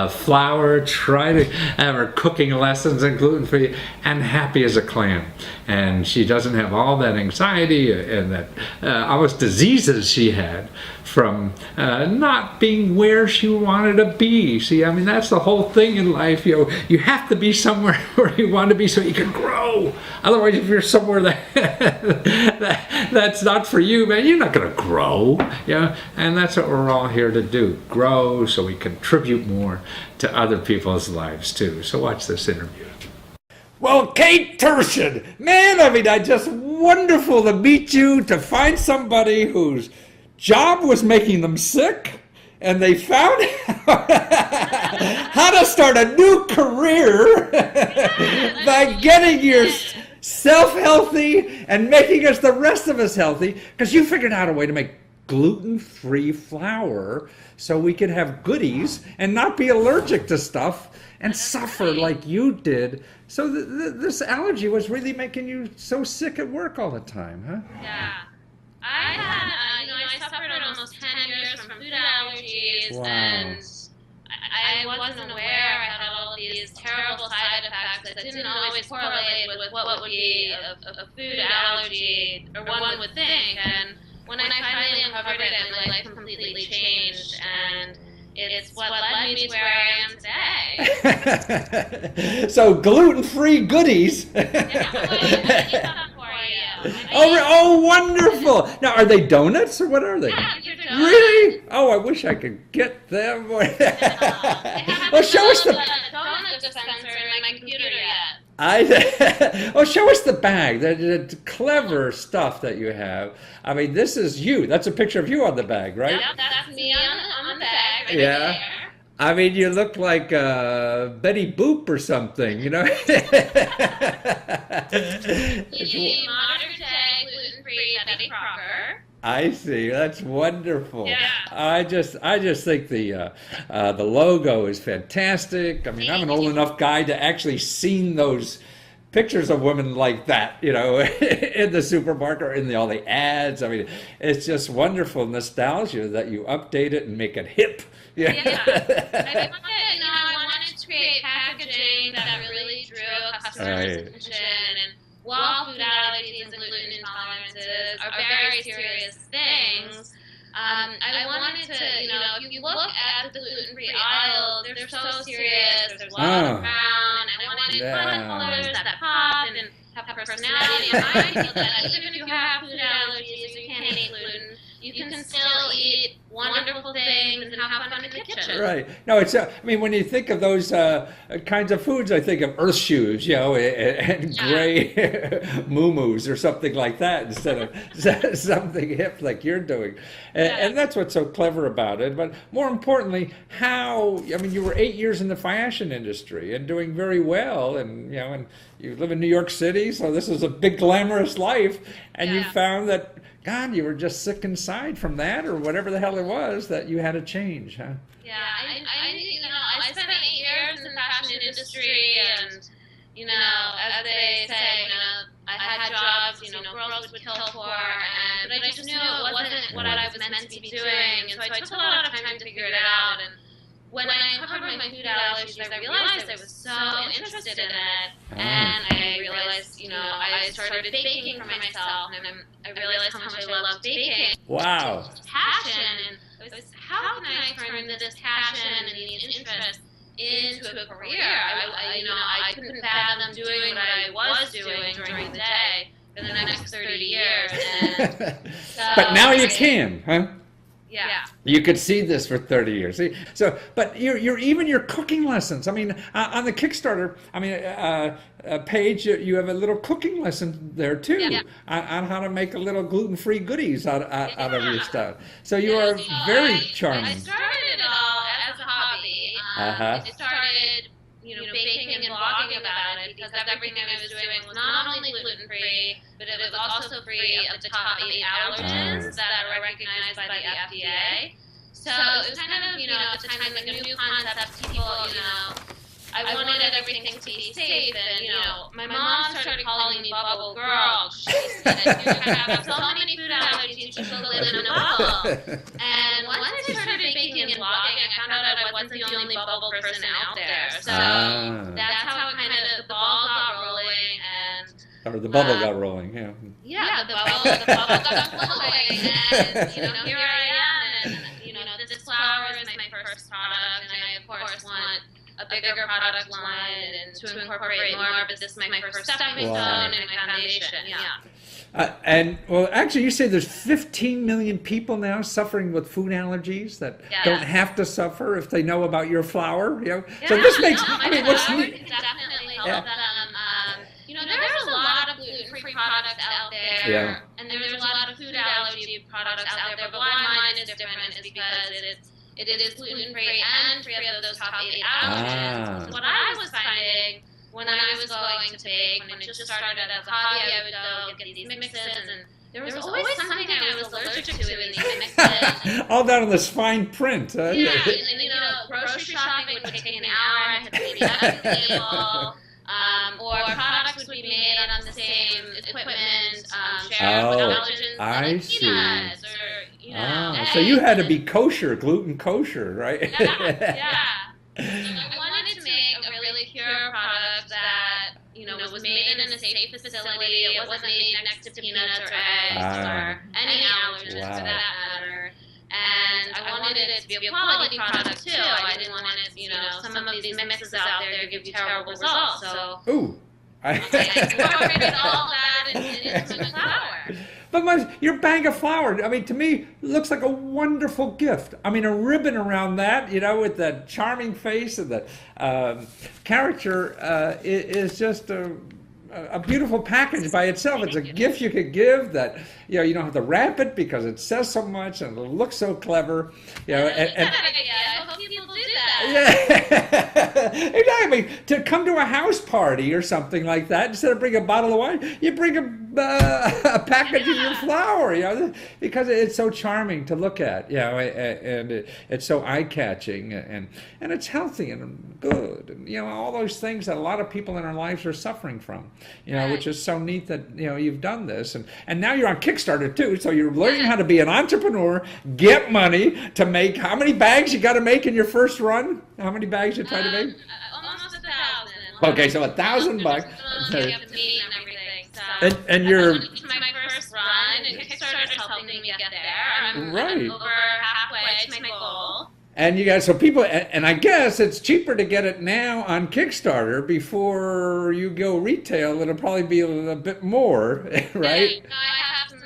flour, trying to have her cooking lessons and gluten-free, and happy as a clam. And she doesn't have all that anxiety and that almost diseases she had from not being where she wanted to be. See, I mean, that's the whole thing in life. You have to be somewhere where you want to be so you can grow. Otherwise, if you're somewhere that's not for you, man, you're not going to grow. And that's what we're all here to do: grow so we contribute more to other people's lives too. So watch this interview. Well, Kate Turshen, man, I mean, just wonderful to meet you, to find somebody whose job was making them sick, and they found how to start a new career by getting yourself healthy and making us, the rest of us, healthy, because you figured out a way to make gluten-free flour so we could have goodies and not be allergic to stuff and suffer like you did. So this allergy was really making you so sick at work all the time, huh? Yeah. I had, I suffered almost 10 years from food allergies, Wow. and I wasn't aware I had all of these terrible side effects that didn't always correlate with what would be a food allergy, or one would think. And when I finally uncovered it, my life completely changed, and it's what led me to where I am today. So gluten-free goodies. Yeah, Oh, wonderful! Now, are they donuts or what are they? yeah, these are donuts. Really? Oh, I wish I could get them. Well, show us the. donut dispenser in my computer yet. Well, show us the bag. The clever stuff that you have. I mean, this is you. That's a picture of you on the bag, right? Yep, that's me on the bag right Yeah. there. I mean, you look like Betty Boop or something, you know? The modern day gluten-free Betty Crocker. I see. That's wonderful. Yeah. I just think the logo is fantastic. I mean, I'm an old enough guy to actually seen those pictures of women like that, you know, in the supermarket or in all the ads. I mean, it's just wonderful nostalgia that you update it and make it hip. Yeah. I wanted to create packaging that really drew customers' attention. And while food allergies and gluten intolerances are very serious things, I wanted to, if you look at the gluten-free aisle, they're so serious. There's a lot of brown. I wanted fun colors that pop and have personality. And I feel that even if you have food allergies or you can't eat gluten, you can still eat wonderful things and have fun in the kitchen. Right. No, it's. I mean, when you think of those kinds of foods, I think of earth shoes, you know, and gray moo-moos or something like that instead of something hip like you're doing. And that's what's so clever about it. But more importantly, I mean, you were 8 years in the fashion industry and doing very well, and you know, and you live in New York City, so this is a big glamorous life, and you found that. God, you were just sick inside from that, or whatever the hell it was, that you had to change, huh? Yeah, I spent 8 years in the fashion industry, and as they say, I had jobs, girls would kill for, but I just knew it wasn't what I was meant to be doing, and so I took a lot of time to figure it out. And when I uncovered my food allergies, I realized I was so interested in it, and I realized, I started baking for myself, and I realized how much I loved baking. Wow. Passion, and it was, how can I turn this passion and these interests into a career? I couldn't fathom doing what I was doing during the day for the next 30 years. And so, But now you can, huh? Yeah. You could see this for 30 years. See? So, but even your cooking lessons. I mean, on the Kickstarter, page, you have a little cooking lesson there too, on how to make a little gluten-free goodies out of your stuff. So you are very charming. I started it all as a hobby. I started, baking and blogging about it because everything I was doing was not only gluten-free, but it was also free of the top 8 allergens that are recognized by the FDA. So it was kind of, at the time, like a new concept. People, I wanted everything to be safe, and my mom started calling me Bubble Girl. She said, "You have so many food allergies, you should live in a bubble." And once I started baking and blogging, I found out I wasn't the only bubble person out there. So that's how kind of the ball got rolling, and or the bubble got rolling. Yeah. Yeah, the bubble got rolling, and here I am, and this flour is my first product, and I of course want a bigger product line and to incorporate more, but this is my first stepping stone and my foundation. And well, actually, you say there's 15 million people now suffering with food allergies that don't have to suffer if they know about your flour. So this makes. What's neat? Definitely help them. There's a lot of gluten-free products out there, and there's a lot of food allergy products out there. But why mine is different is because it is gluten-free and free of those top 8 allergens. What I was finding when I was going to bake, when it just started as a hobby, I would go get these mixes, and there was always something I was allergic to in these mixes. All down on this fine print. And grocery shopping would take an hour. I had to leave it at the table. Or products would be made on the same equipment, shared with allergens I see. Peanuts, or, so you had to be kosher, gluten kosher, right? Yeah. So I wanted to make a really pure safe facility. It wasn't made next to peanuts or eggs or any allergens for that matter. And I wanted it to be a quality product too. I didn't want it, some of these mixes out there to give you terrible results. So I incorporated all that into the flour. But your bag of flour, I mean, to me, looks like a wonderful gift. I mean, a ribbon around that, with the charming face and the character is just a beautiful package by itself. It's a gift you could give that, you don't have to wrap it because it says so much and it looks so clever. I hope people do that. Yeah, exactly. To come to a house party or something like that, instead of bring a bottle of wine, you bring a package of your flour, because it's so charming to look at, and it's so eye-catching, and it's healthy and good, and all those things that a lot of people in our lives are suffering from, which is so neat that you've done this, and now you're on Kickstarter too, so you're learning how to be an entrepreneur, get money to make. How many bags you got to make in your first run? How many bags you try to make? Almost 1,000. Okay, so $1,000. You have to meet and everything. And you're. It's my first run, and Kickstarter's helping me get there. I'm Right. over halfway to my goal. And you guys, so people, and I guess it's cheaper to get it now on Kickstarter before you go retail. It'll probably be a little bit more, right? Yeah, I have some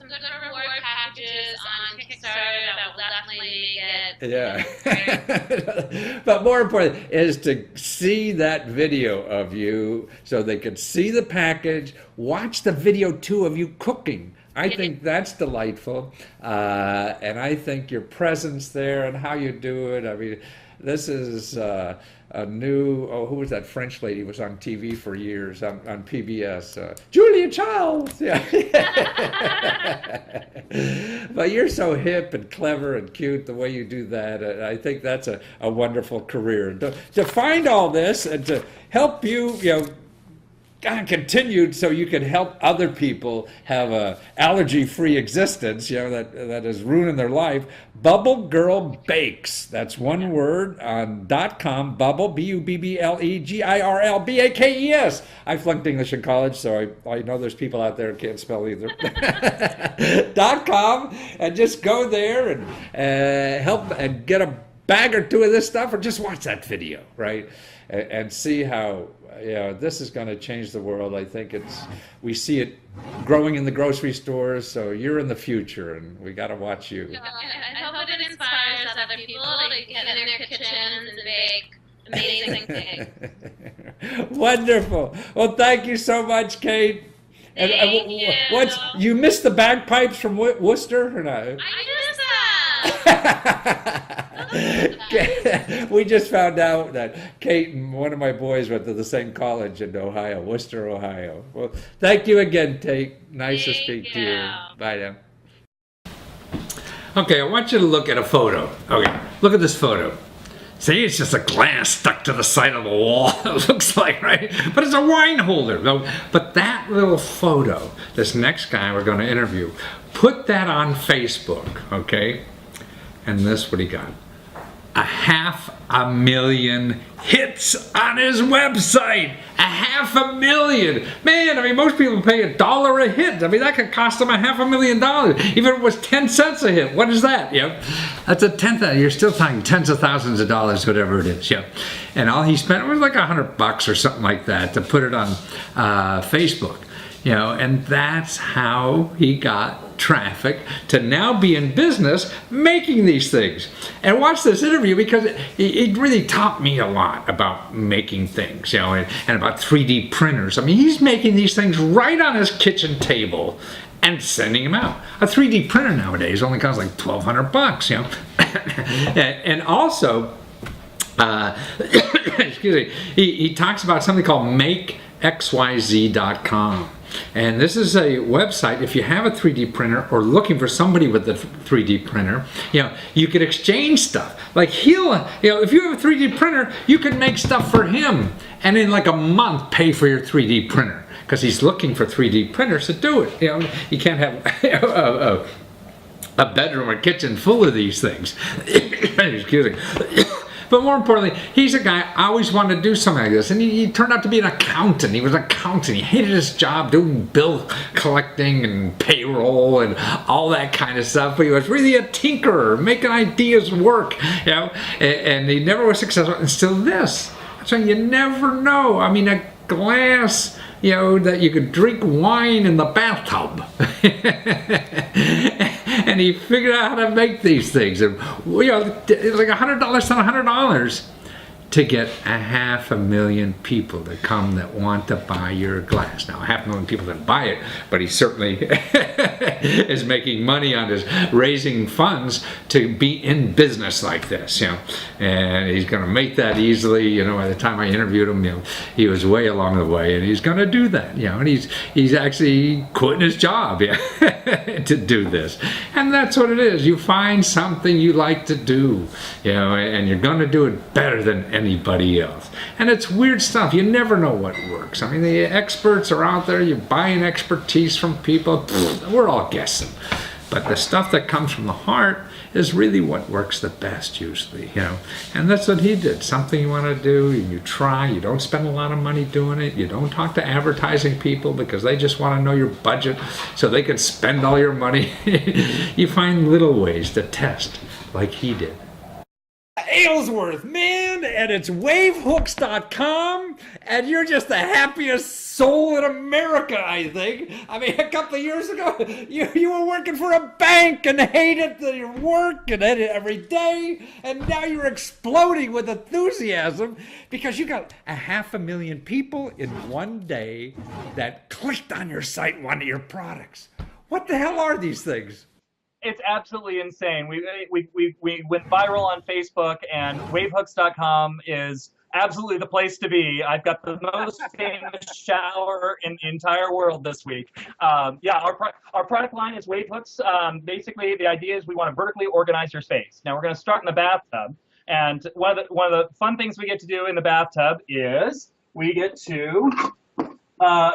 good reward packages on Kickstarter that will definitely make it. Yeah. But more important is to see that video of you so they could see the package, watch the video too of you cooking. I think that's delightful, and I think your presence there and how you do it. I mean, this is a new. Who was that French lady? Who was on TV for years on PBS. Julia Childs. Yeah. But you're so hip and clever and cute the way you do that. I think that's a wonderful career. To find all this and to help you, continued so you can help other people have a allergy-free existence, that is ruining their life. Bubble Girl Bakes. That's one word on .com. Bubble, BUBBLEGIRLBAKES. I flunked English in college, so I know there's people out there who can't spell either. .com, and just go there and help and get a bag or two of this stuff, or just watch that video, right? And see how this is going to change the world. I think we see it growing in the grocery stores, so you're in the future, and we got to watch you. I hope it inspires other people to get in their kitchens and bake amazing things. Wonderful. Well, thank you so much, Kate. Thank you. You missed the bagpipes from Worcester or not? I missed that. We just found out that Kate and one of my boys went to the same college in Ohio, Worcester, Ohio. Well, thank you again, Kate. Nice to speak to you. Bye now. Okay, I want you to look at a photo. Okay, look at this photo. See, it's just a glass stuck to the side of the wall, it looks like, right? But it's a wine holder. But that little photo, this next guy we're going to interview, put that on Facebook, okay? And this what he got. 500,000 hits on his website. 500,000. Man, I mean, most people pay $1 a hit. I mean, that could cost them $500,000. Even if it was 10 cents a hit. What is that? Yep. That's a tenth. You're still talking tens of thousands of dollars, whatever it is. Yep. And all he spent was like $100 or something like that to put it on Facebook. And that's how he got traffic to now be in business making these things. And watch this interview because it really taught me a lot about making things, and about 3D printers. I mean, he's making these things right on his kitchen table and sending them out. A 3D printer nowadays only costs like $1,200, And also, excuse me, he talks about something called MakeXYZ.com. And this is a website. If you have a 3D printer or looking for somebody with a 3D printer, you could exchange stuff. Like if you have a 3D printer, you could make stuff for him, and in like a month pay for your 3D printer because he's looking for 3D printers to do it. You can't have a bedroom or kitchen full of these things. Excuse me. But more importantly, he's a guy I always wanted to do something like this, and he turned out to be an accountant. He was an accountant. He hated his job doing bill collecting and payroll and all that kind of stuff. But he was really a tinkerer, making ideas work, you know. And he never was successful. And still this. So you never know. I mean, a glass, you know, that you could drink wine in the bathtub. And he figured out how to make these things. And, you know, it's like $100 to $100 to get 500,000 people to come that want to buy your glass. Now, 500,000 people didn't buy it, but he certainly is making money on his raising funds to be in business like this, you know. And he's going to make that easily. You know, by the time I interviewed him, you know, he was way along the way, and he's going to do that, you know. And he's actually quitting his job, yeah, to do this. And that's what it is. You find something you like to do, you know, and you're going to do it better than anybody else. And it's weird stuff. You never know what works. I mean, the experts are out there. You're buying expertise from people. We're all guessing. But the stuff that comes from the heart is really what works the best usually, you know. And that's what he did. Something you want to do, and you try. You don't spend a lot of money doing it. You don't talk to advertising people because they just want to know your budget so they can spend all your money. You find little ways to test like he did. Aylesworth, man, and it's wavehooks.com, and you're just the happiest soul in America, I think. I mean, a couple of years ago, you were working for a bank and hated your work and had it every day, and now you're exploding with enthusiasm because you got 500,000 people in one day that clicked on your site and wanted your products. What the hell are these things? It's absolutely insane. We went viral on Facebook, and wavehooks.com is absolutely the place to be. I've got the most famous shower in the entire world this week. Yeah, our product line is Wavehooks. Basically, the idea is we want to vertically organize your space. Now we're going to start in the bathtub, and one of the fun things we get to do in the bathtub is we get to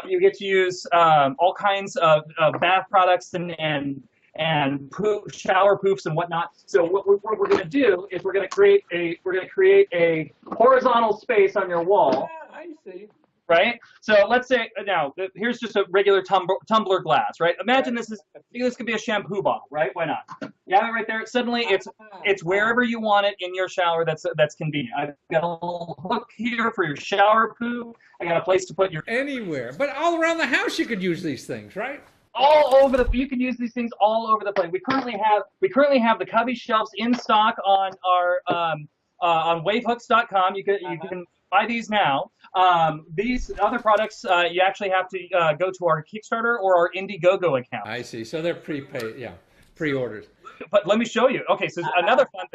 you get to use all kinds of bath products and shower poofs and whatnot. So what we're going to do is we're going to create a horizontal space on your wall. Yeah, I see. Right. So let's say now here's just a regular tumbler glass. Right. Imagine this could be a shampoo bottle. Right. Why not? You have it right there. Suddenly it's wherever you want it in your shower. That's convenient. I've got a little hook here for your shower poo. I got a place to put your anywhere, but all around the house you could use these things, right? You can use these things all over the place. We currently have the Cubby shelves in stock on our on wavehooks.com. You can buy these now. These other products you actually have to go to our Kickstarter or our Indiegogo account. I see. So they're prepaid, yeah, pre-orders. But let me show you. Okay, so another fun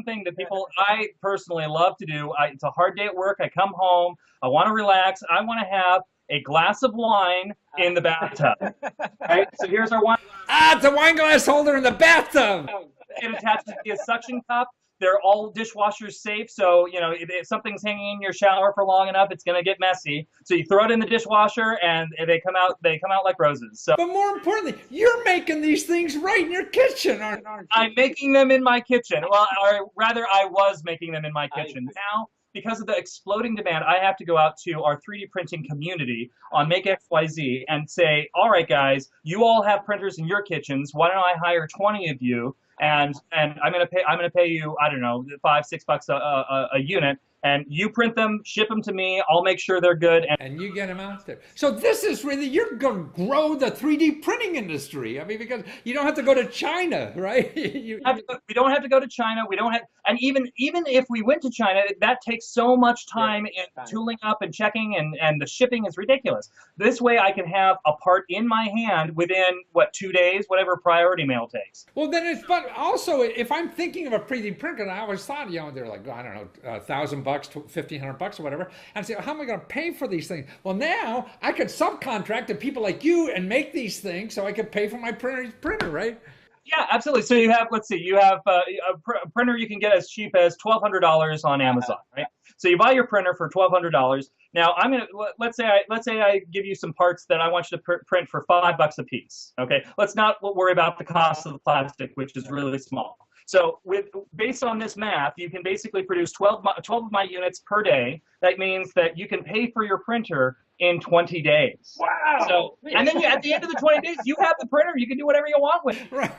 thing that I personally love to do. It's a hard day at work. I come home. I want to relax. I want to have a glass of wine in the bathtub. Right? So here's our wine. It's a wine glass holder in the bathtub. It attaches to a suction cup. They're all dishwasher safe, so you know if something's hanging in your shower for long enough, it's gonna get messy. So you throw it in the dishwasher, and they come out like roses. So, but more importantly, you're making these things right in your kitchen, aren't you? I'm making them in my kitchen. Well, or rather, I was making them in my kitchen. Now, because of the exploding demand, I have to go out to our 3D printing community on Make XYZ and say, all right, guys, you all have printers in your kitchens. Why don't I hire 20 of you? And I'm gonna pay you, I don't know, $5-6 a unit, and you print them, ship them to me. I'll make sure they're good, and you get them out there. So this is really, you're going to grow the 3D printing industry. I mean, because you don't have to go to China, right? We don't have to go to China. We don't have, and even if we went to China, that takes so much time in tooling up and checking, and the shipping is ridiculous. This way, I can have a part in my hand within 2 days, whatever priority mail takes. Well, then but also if I'm thinking of a 3D printer, I always thought, you know, they're like, I don't know, $1,000, $1,500 or whatever, and say, how am I going to pay for these things? Well, now I could subcontract to people like you and make these things, so I could pay for my printer, right? Yeah, absolutely. So you have, let's see, you have a printer you can get as cheap as $1,200 on Amazon, right? So you buy your printer for $1,200. Now let's say I give you some parts that I want you to print for $5 a piece. Okay, let's not worry about the cost of the plastic, which is really small. So based on this math, you can basically produce 12 of my units per day. That means that you can pay for your printer in 20 days. Wow. So, and then at the end of the 20 days, you have the printer. You can do whatever you want with it. Right.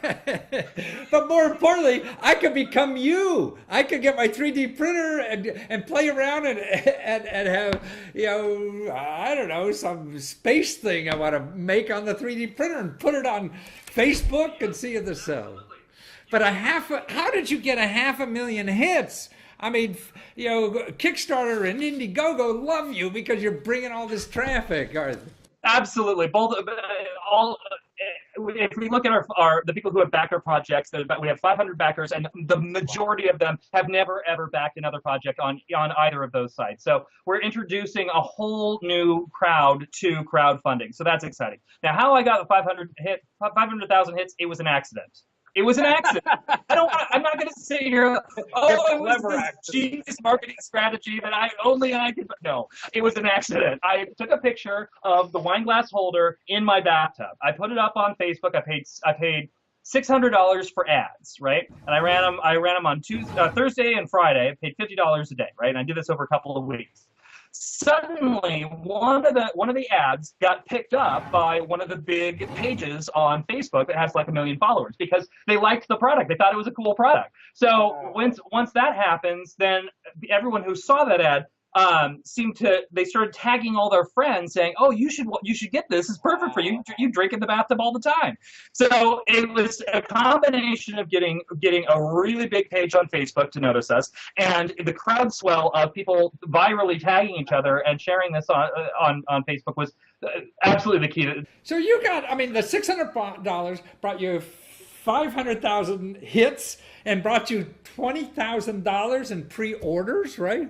But more importantly, I could become you. I could get my 3D printer and play around and have, I don't know, some space thing I want to make on the 3D printer and put it on Facebook and see if this sells. But how did you get 500,000 hits? I mean, Kickstarter and Indiegogo love you because you're bringing all this traffic. Absolutely. Both, all. If we look at the people who have backed our projects, we have 500 backers, and the majority of them have never ever backed another project on either of those sites. So we're introducing a whole new crowd to crowdfunding. So that's exciting. Now, how I got the 500,000 hits, it was an accident. It was an accident. I'm not going to sit here. Oh, it was this genius marketing strategy that I could. No, it was an accident. I took a picture of the wine glass holder in my bathtub. I put it up on Facebook. I paid $600 for ads, right? And I ran them on Thursday and Friday. I paid $50 a day, right? And I did this over a couple of weeks. Suddenly, one of the ads got picked up by one of the big pages on Facebook that has like 1 million followers because they liked the product. They thought it was a cool product. So once that happens, then everyone who saw that ad they started tagging all their friends saying, oh, you should get this. It's perfect for you. You drink in the bathtub all the time. So it was a combination of getting a really big page on Facebook to notice us and the crowd swell of people virally tagging each other and sharing this on Facebook was absolutely the key. So you got, the $600 brought you 500,000 hits and brought you $20,000 in pre-orders, right?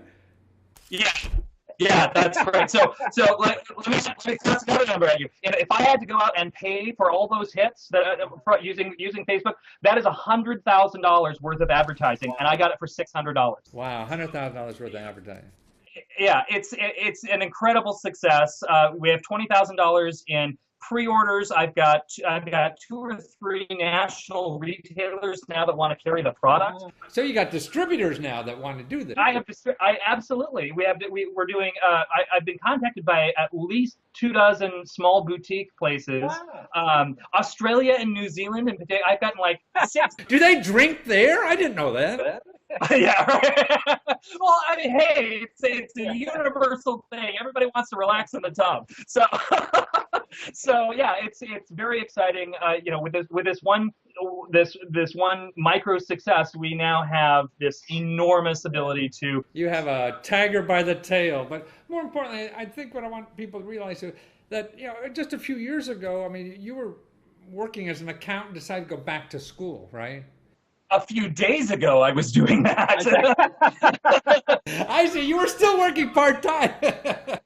Yeah, that's right. So let me toss another number at you. If I had to go out and pay for all those hits using Facebook, that is $100,000 worth of advertising, and I got it for $600. Wow, $100,000 worth of advertising. Yeah, it's an incredible success. We have $20,000 in pre-orders. I've got 2 or 3 national retailers now that want to carry the product. So you got distributors now that want to do this. I absolutely. We're doing. I've been contacted by at least 24 small boutique places. Wow. Australia and New Zealand, and I've gotten like 6. Do they drink there? I didn't know that. Yeah. Right. Well, hey, it's a universal thing. Everybody wants to relax in the tub. So yeah, it's very exciting. With this one micro success, we now have this enormous ability to. You have a tiger by the tail, but more importantly, I think what I want people to realize is that just a few years ago, you were working as an accountant, decided to go back to school, right? A few days ago, I was doing that. I see. You were still working part-time.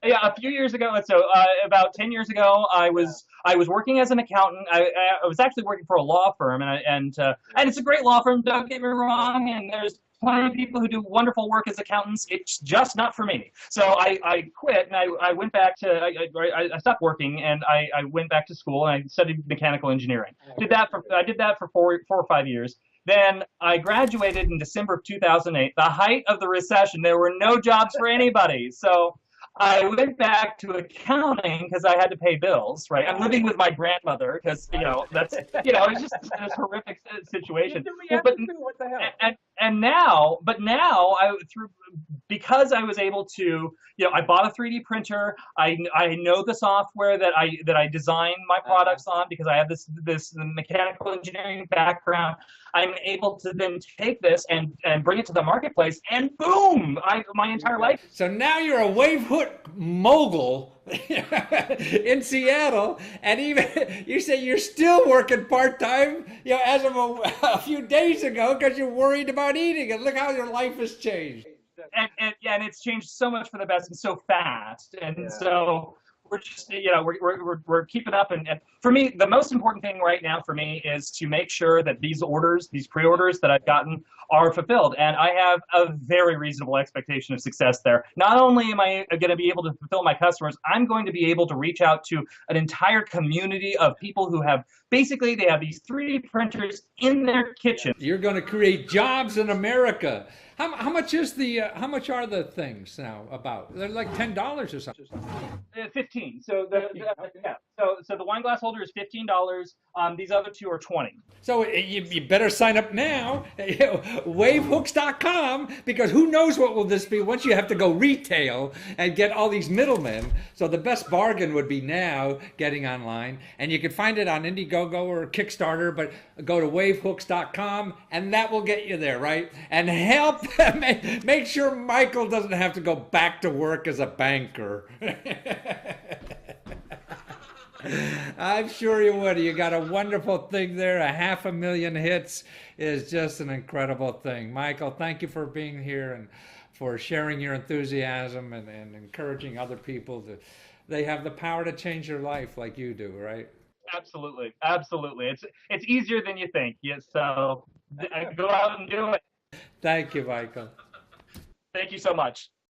Yeah, a few years ago. So about 10 years ago, I was working as an accountant. I was actually working for a law firm, and it's a great law firm. Don't get me wrong. And there's plenty of people who do wonderful work as accountants. It's just not for me. So I quit, and I went back to I stopped working, and I went back to school, and I studied mechanical engineering. I did that for 4 or 5 years. Then I graduated in December of 2008, the height of the recession. There were no jobs for anybody. So I went back to accounting because I had to pay bills, right? I'm living with my grandmother because, it's just this horrific situation. What the hell? And now, because I was able to, I bought a 3D printer. I know the software that I design my products on because I have this mechanical engineering background. I'm able to then take this and bring it to the marketplace, and boom, my entire life. So now you're a wave hook mogul in Seattle, and even you say you're still working part-time, as of a few days ago because you're worried about eating, and look how your life has changed. And it's changed so much for the best and so fast. And so we're just, we're keeping up. And for me, the most important thing right now for me is to make sure that these orders, these pre-orders that I've gotten are fulfilled. And I have a very reasonable expectation of success there. Not only am I going to be able to fulfill my customers, I'm going to be able to reach out to an entire community of people who have, basically, they have these 3D printers in their kitchen. You're going to create jobs in America. How much is the how much are the things now about? They're like $10 or something. 15. So yeah. So the wine glass holder is $15. These other two are 20. So you better sign up now, wavehooks.com, because who knows what will this be once you have to go retail and get all these middlemen. So the best bargain would be now getting online, and you can find it on Indiegogo or Kickstarter, but go to wavehooks.com and that will get you there, right? And help make sure Michael doesn't have to go back to work as a banker. I'm sure you would. You got a wonderful thing there. 500,000 hits is just an incredible thing. Michael, thank you for being here and for sharing your enthusiasm and encouraging other people to, they have the power to change their life like you do, right? Absolutely. Absolutely. It's easier than you think. Yeah, so go out and do it. Thank you, Michael. Thank you so much.